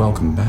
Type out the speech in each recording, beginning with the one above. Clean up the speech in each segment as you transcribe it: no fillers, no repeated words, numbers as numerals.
Welcome back.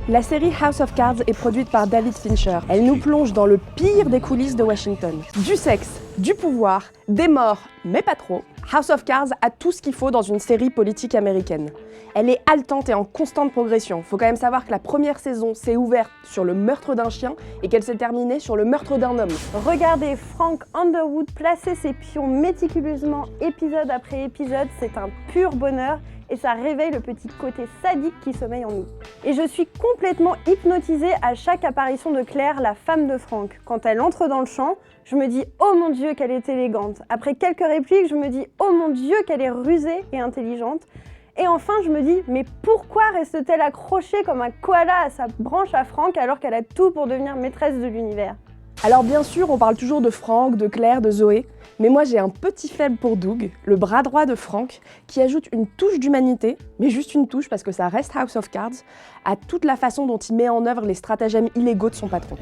La série House of Cards est produite par David Fincher. Elle nous plonge dans le pire des coulisses de Washington. Du sexe, du pouvoir, des morts, mais pas trop. House of Cards a tout ce qu'il faut dans une série politique américaine. Elle est haletante et en constante progression. Faut quand même savoir que la première saison s'est ouverte sur le meurtre d'un chien et qu'elle s'est terminée sur le meurtre d'un homme. Regardez Frank Underwood placer ses pions méticuleusement épisode après épisode, c'est un pur bonheur et ça réveille le petit côté sadique qui sommeille en nous. Et je suis complètement hypnotisée à chaque apparition de Claire, la femme de Frank. Quand elle entre dans le champ, je me dis « Oh mon Dieu, qu'elle est élégante !» Après quelques répliques, je me dis « Oh mon Dieu, qu'elle est rusée et intelligente !» Et enfin, je me dis « Mais pourquoi reste-t-elle accrochée comme un koala à sa branche à Frank alors qu'elle a tout pour devenir maîtresse de l'univers ?» Alors bien sûr, on parle toujours de Frank, de Claire, de Zoé, mais moi j'ai un petit faible pour Doug, le bras droit de Frank, qui ajoute une touche d'humanité, mais juste une touche parce que ça reste House of Cards, à toute la façon dont il met en œuvre les stratagèmes illégaux de son patron.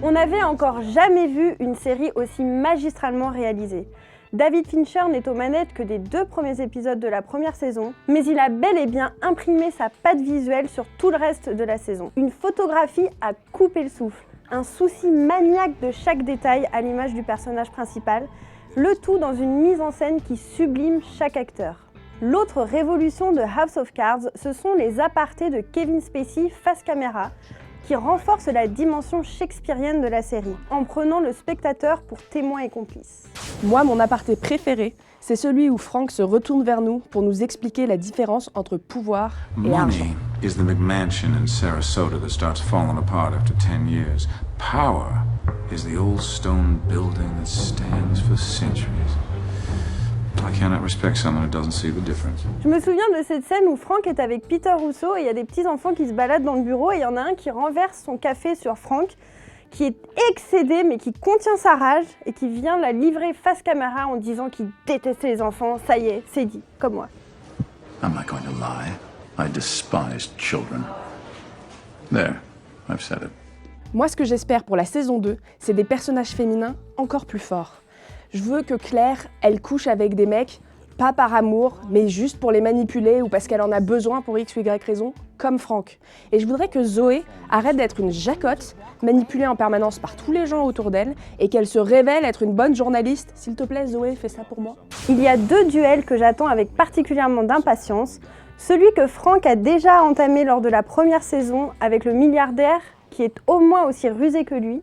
On n'avait encore jamais vu une série aussi magistralement réalisée. David Fincher n'est aux manettes que des 2 premiers épisodes de la première saison, mais il a bel et bien imprimé sa patte visuelle sur tout le reste de la saison. Une photographie à couper le souffle, un souci maniaque de chaque détail à l'image du personnage principal, le tout dans une mise en scène qui sublime chaque acteur. L'autre révolution de House of Cards, ce sont les apartés de Kevin Spacey face caméra, qui renforcent la dimension shakespearienne de la série, en prenant le spectateur pour témoin et complice. Moi, mon aparté préféré, c'est celui où Frank se retourne vers nous pour nous expliquer la différence entre pouvoir et argent. Money is the McMansion in Sarasota that starts falling apart after 10 years. Power is the old stone building that stands for centuries. I cannot respect someone who doesn't see the difference. Je me souviens de cette scène où Frank est avec Peter Russo et il y a des petits enfants qui se baladent dans le bureau et il y en a un qui renverse son café sur Frank, qui est excédé mais qui contient sa rage et qui vient la livrer face caméra en disant qu'il déteste les enfants. Ça y est, c'est dit, comme moi. I'm not going to lie. I despise children. There, I've said it. Moi, ce que j'espère pour la saison 2, c'est des personnages féminins encore plus forts. Je veux que Claire, elle couche avec des mecs, pas par amour, mais juste pour les manipuler ou parce qu'elle en a besoin pour X ou Y raison, comme Frank. Et je voudrais que Zoé arrête d'être une jacotte, manipulée en permanence par tous les gens autour d'elle, et qu'elle se révèle être une bonne journaliste. S'il te plaît, Zoé, fais ça pour moi. Il y a 2 duels que j'attends avec particulièrement d'impatience. Celui que Frank a déjà entamé lors de la première saison avec le milliardaire, qui est au moins aussi rusé que lui,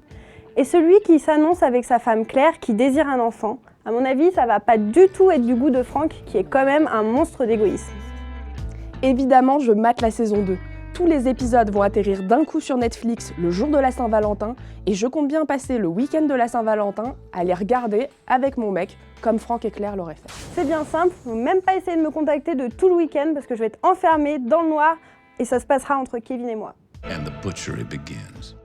et celui qui s'annonce avec sa femme Claire qui désire un enfant. À mon avis, ça va pas du tout être du goût de Frank, qui est quand même un monstre d'égoïsme. Évidemment, je mate la saison 2. Tous les épisodes vont atterrir d'un coup sur Netflix le jour de la Saint-Valentin et je compte bien passer le week-end de la Saint-Valentin à les regarder avec mon mec, comme Frank et Claire l'auraient fait. C'est bien simple, faut même pas essayer de me contacter de tout le week-end parce que je vais être enfermée dans le noir et ça se passera entre Kevin et moi. And the butchery begins.